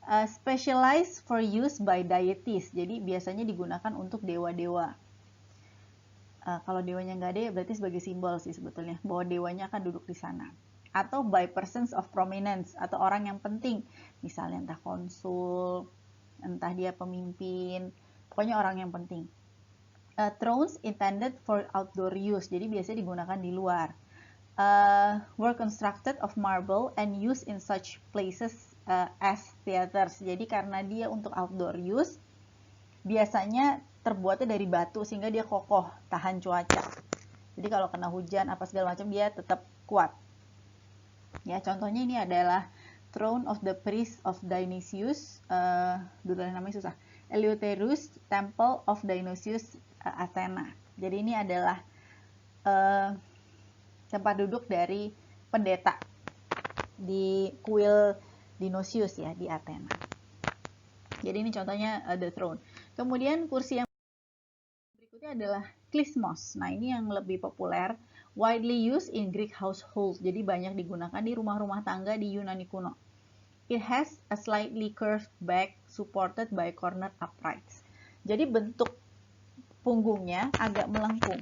Specialized for use by deities. Jadi biasanya digunakan untuk dewa-dewa. Kalau dewanya nggak ada, ya berarti sebagai simbol sih sebetulnya, bahwa dewanya akan duduk di sana. Atau by persons of prominence, atau orang yang penting. Misalnya entah konsul, entah dia pemimpin, pokoknya orang yang penting. Thrones intended for outdoor use, jadi biasanya digunakan di luar. Were constructed of marble and used in such places as theaters. Jadi karena dia untuk outdoor use, biasanya terbuatnya dari batu sehingga dia kokoh, tahan cuaca. Jadi kalau kena hujan apa segala macam dia tetap kuat. Ya, contohnya ini adalah Throne of the Priest of Dionysius, dulu namanya susah, Eleutherius, Temple of Dionysius, Athena. Jadi ini adalah tempat duduk dari pendeta di kuil Dionysius ya, di Athena. Jadi ini contohnya the throne. Kemudian kursi yang berikutnya adalah klismos. Nah, ini yang lebih populer, widely used in Greek household. Jadi banyak digunakan di rumah-rumah tangga di Yunani kuno. It has a slightly curved back supported by corner uprights. Jadi bentuk punggungnya agak melengkung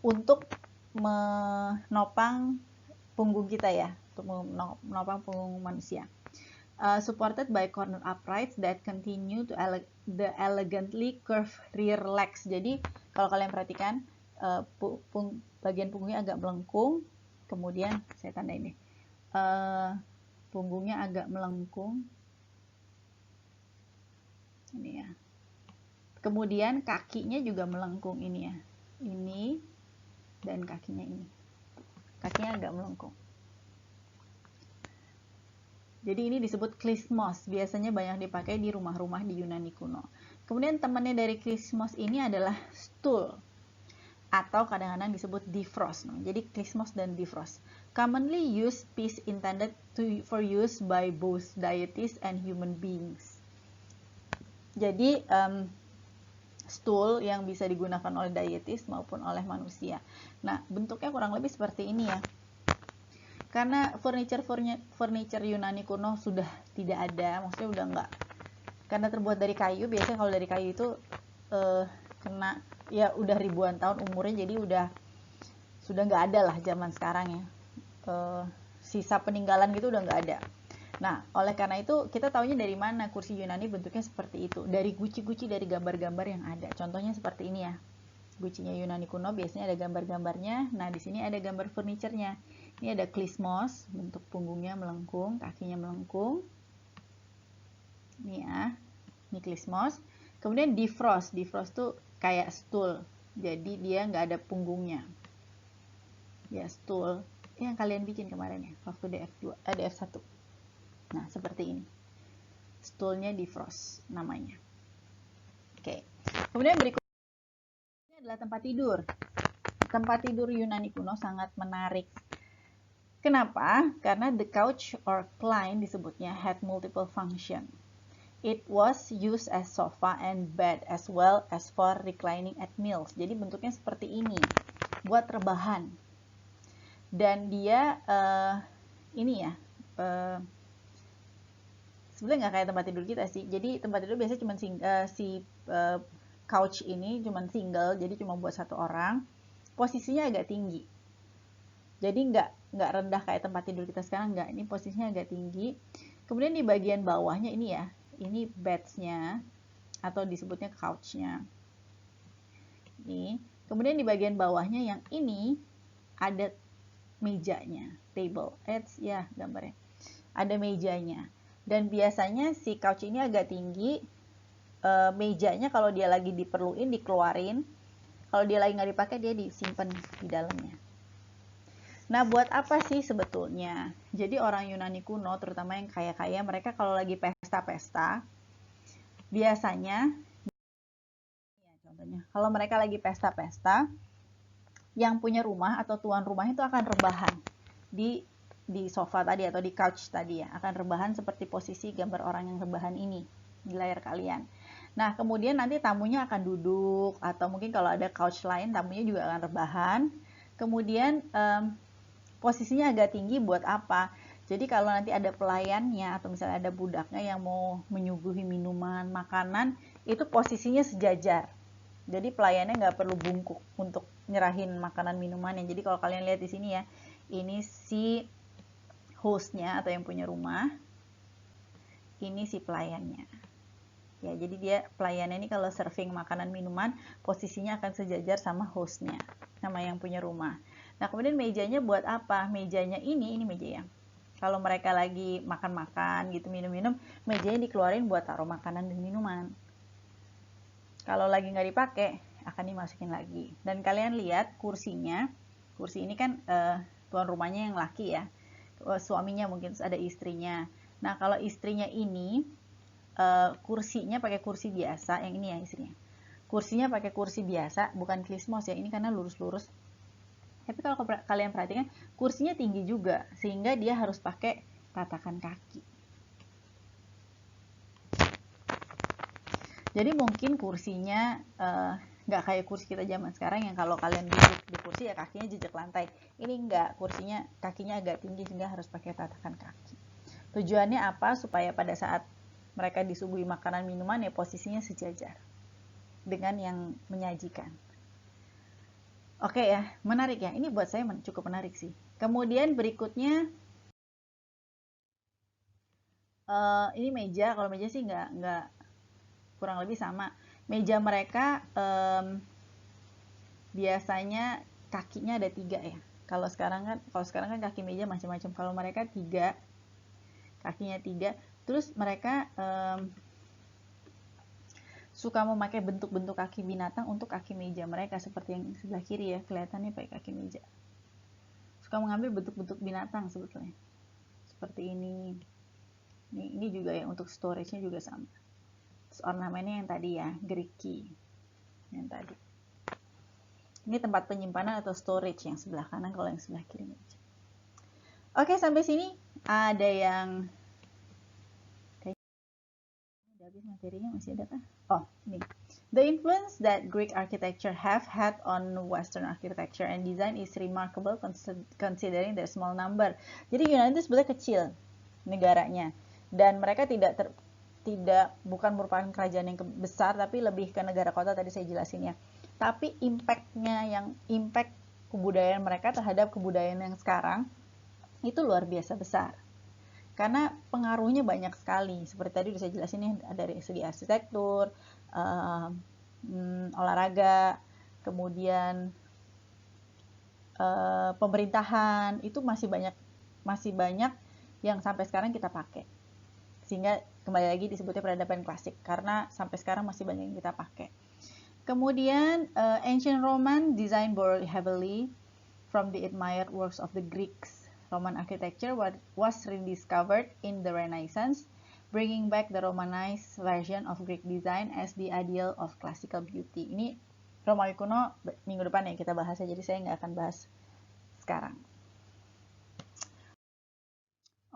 untuk menopang punggung kita ya, untuk menopang punggung manusia. Supported by corner uprights that continue to the elegantly curved rear legs. Jadi kalau kalian perhatikan, bagian punggungnya agak melengkung, kemudian saya tandain deh, punggungnya agak melengkung, Ini ya. Kemudian kakinya juga melengkung ini ya. Ini dan kakinya ini. Kakinya agak melengkung. Jadi ini disebut klismos. Biasanya banyak dipakai di rumah-rumah di Yunani kuno. Kemudian temannya dari klismos ini adalah stool, atau kadang-kadang disebut difros. Jadi klismos dan difros. Commonly used piece intended for use by both deities and human beings. Jadi stool yang bisa digunakan oleh deities maupun oleh manusia. Nah, bentuknya kurang lebih seperti ini ya. Karena furniture Yunani kuno sudah tidak ada, maksudnya udah enggak. Karena terbuat dari kayu, biasanya kalau dari kayu itu kena ya udah ribuan tahun umurnya, jadi sudah nggak ada lah zaman sekarang ya. Sisa peninggalan gitu udah nggak ada. Nah, oleh karena itu kita taunya dari mana kursi Yunani bentuknya seperti itu? Dari guci-guci, dari gambar-gambar yang ada. Contohnya seperti ini ya. Gucinya Yunani kuno biasanya ada gambar-gambarnya. Nah, di sini ada gambar furniture-nya. Ini ada klismos, bentuk punggungnya melengkung, kakinya melengkung. Ini ya. Ini klismos. Kemudian difros. Difros tuh kayak stool. Jadi dia nggak ada punggungnya. Ya, stool yang kalian bikin kemarin ya, waktu DF1. Nah, seperti ini. Stoolnya difros namanya. Oke. Kemudian berikutnya adalah tempat tidur. Tempat tidur Yunani kuno sangat menarik. Kenapa? Karena the couch or recline disebutnya had multiple function. It was used as sofa and bed as well as for reclining at meals. Jadi bentuknya seperti ini, buat rebahan. Dan dia ini ya, sebenarnya nggak kayak tempat tidur kita sih. Jadi tempat tidur biasanya cuma couch ini cuma single, jadi cuma buat satu orang. Posisinya agak tinggi. Jadi nggak rendah kayak tempat tidur kita sekarang, nggak. Ini posisinya agak tinggi. Kemudian di bagian bawahnya ini ya, ini bedsnya atau disebutnya couchnya. Ini. Kemudian di bagian bawahnya yang ini ada mejanya, table. Ya gambarnya. Ada mejanya. Dan biasanya si couch ini agak tinggi, mejanya kalau dia lagi diperluin dikeluarin, kalau dia lagi nggak dipakai dia disimpan di dalamnya. Nah, buat apa sih sebetulnya? Jadi orang Yunani kuno, terutama yang kaya-kaya, mereka kalau lagi pesta-pesta, biasanya, ya contohnya, kalau mereka lagi pesta-pesta, yang punya rumah atau tuan rumah itu akan rebahan di sofa tadi atau di couch tadi ya, akan rebahan seperti posisi gambar orang yang rebahan ini di layar kalian. Nah, kemudian nanti tamunya akan duduk, atau mungkin kalau ada couch lain tamunya juga akan rebahan. Kemudian posisinya agak tinggi buat apa? Jadi kalau nanti ada pelayannya atau misalnya ada budaknya yang mau menyuguhi minuman, makanan, itu posisinya sejajar. Jadi pelayannya nggak perlu bungkuk untuk nyerahin makanan minumannya. Jadi kalau kalian lihat di sini ya, ini si hostnya atau yang punya rumah, ini si pelayannya. Ya, jadi dia pelayannya ini kalau serving makanan minuman posisinya akan sejajar sama hostnya, sama yang punya rumah. Nah, kemudian mejanya buat apa? Mejanya ini meja ya. Kalau mereka lagi makan-makan gitu, minum-minum, mejanya dikeluarin buat taruh makanan dan minuman. Kalau lagi nggak dipakai, akan dimasukin lagi. Dan kalian lihat kursinya, kursi ini kan tuan rumahnya yang laki ya, suaminya mungkin ada istrinya. Nah, kalau istrinya ini kursinya pakai kursi biasa, yang ini ya istrinya. Kursinya pakai kursi biasa, bukan klismos ya, ini karena lurus-lurus. Tapi kalau kalian perhatikan, kursinya tinggi juga, sehingga dia harus pakai tatakan kaki. Jadi mungkin kursinya nggak kayak kursi kita zaman sekarang yang kalau kalian duduk di kursi ya kakinya jejak lantai. Ini nggak, kursinya kakinya agak tinggi sehingga harus pakai tatakan kaki. Tujuannya apa? Supaya pada saat mereka disuguhi makanan minuman ya posisinya sejajar dengan yang menyajikan. Oke ya, menarik ya. Ini buat saya cukup menarik sih. Kemudian berikutnya ini meja. Kalau meja sih nggak kurang lebih sama. Meja mereka biasanya kakinya ada 3 ya. Kalau sekarang kan kaki meja macam-macam. Kalau mereka 3, kakinya 3. Terus mereka suka memakai bentuk-bentuk kaki binatang untuk kaki meja mereka, seperti yang sebelah kiri ya, kelihatannya pakai kaki meja. Suka mengambil bentuk-bentuk binatang sebetulnya. Seperti ini. Ini juga ya, untuk storage-nya juga sama. Terus ornamennya yang tadi ya, geriki. Yang tadi. Ini tempat penyimpanan atau storage yang sebelah kanan, kalau yang sebelah kiri meja. Oke, sampai sini ada yang udah habis materinya, masih ada kah? Oh, ini. The influence that Greek architecture have had on Western architecture and design is remarkable considering their small number. Jadi Yunani itu sebenarnya kecil negaranya, dan mereka bukan merupakan kerajaan yang besar, tapi lebih ke negara kota tadi saya jelasin ya. Tapi impact kebudayaan mereka terhadap kebudayaan yang sekarang itu luar biasa besar. Karena pengaruhnya banyak sekali. Seperti tadi udah saya jelasin ya, dari segi arsitektur, olahraga, kemudian pemerintahan, itu masih banyak yang sampai sekarang kita pakai. Sehingga kembali lagi disebutnya peradaban klasik, karena sampai sekarang masih banyak yang kita pakai. Kemudian ancient Roman design borrowed heavily from the admired works of the Greeks. Roman architecture was rediscovered in the Renaissance, bringing back the Romanized version of Greek design as the ideal of classical beauty. Ini Romawi kuno minggu depan ya kita bahas, jadi saya nggak akan bahas sekarang.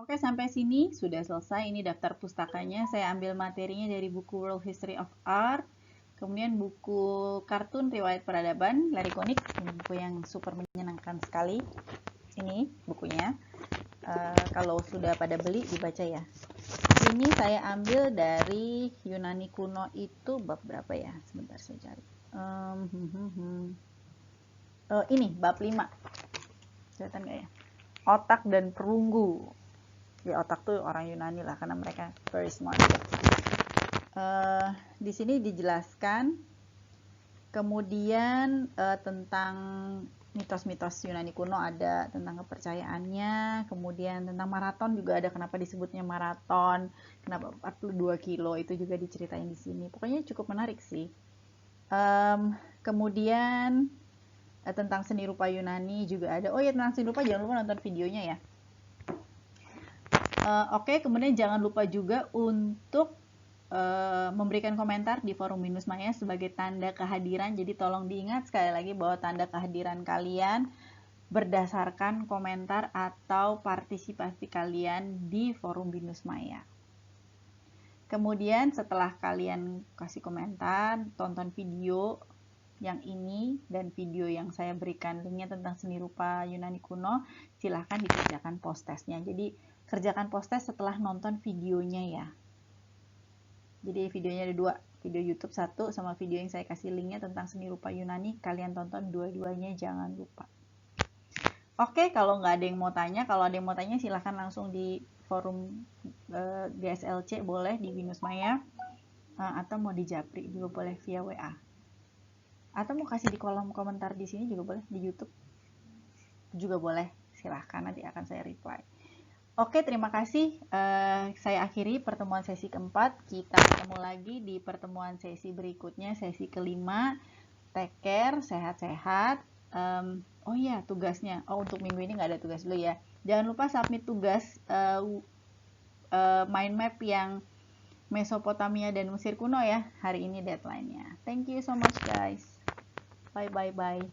Oke, sampai sini sudah selesai. Ini daftar pustakanya. Saya ambil materinya dari buku World History of Art, kemudian buku kartun Riwayat Peradaban, Larry Koenig, ini buku yang super menyenangkan sekali. Ini bukunya. Kalau sudah pada beli, dibaca ya. Ini saya ambil dari Yunani kuno itu bab berapa ya? Sebentar saya cari. Ini bab 5. Kelihatan nggak ya? Otak dan perunggu. Ya, otak tuh orang Yunani lah, karena mereka very smart. Di sini dijelaskan kemudian tentang mitos-mitos Yunani kuno, ada tentang kepercayaannya, kemudian tentang maraton juga ada, kenapa disebutnya maraton, kenapa 42 kilo, itu juga diceritain di sini. Pokoknya cukup menarik sih. Kemudian tentang seni rupa Yunani juga ada. Oh ya, tentang seni rupa jangan lupa nonton videonya ya. Oke, kemudian jangan lupa juga untuk memberikan komentar di forum Binus Maya sebagai tanda kehadiran. Jadi tolong diingat sekali lagi bahwa tanda kehadiran kalian berdasarkan komentar atau partisipasi kalian di forum Binus Maya. Kemudian setelah kalian kasih komentar, tonton video yang ini dan video yang saya berikan linknya tentang seni rupa Yunani kuno, silahkan dikerjakan post testnya. Jadi kerjakan post test setelah nonton videonya ya. Jadi videonya ada 2, video YouTube 1 sama video yang saya kasih linknya tentang seni rupa Yunani. Kalian tonton dua-duanya, jangan lupa. Oke, kalau nggak ada yang mau tanya, kalau ada yang mau tanya silahkan langsung di forum GSLC, boleh di Binus Maya, atau mau di Japri juga boleh via WA. Atau mau kasih di kolom komentar di sini juga boleh, di YouTube juga boleh. Silahkan, nanti akan saya reply. Oke, terima kasih. Saya akhiri pertemuan sesi keempat. Kita ketemu lagi di pertemuan sesi berikutnya, sesi kelima. Take care, sehat-sehat. Oh iya, tugasnya. Oh, untuk minggu ini nggak ada tugas dulu ya. Jangan lupa submit tugas mind map yang Mesopotamia dan Mesir kuno ya. Hari ini deadline-nya. Thank you so much guys. Bye.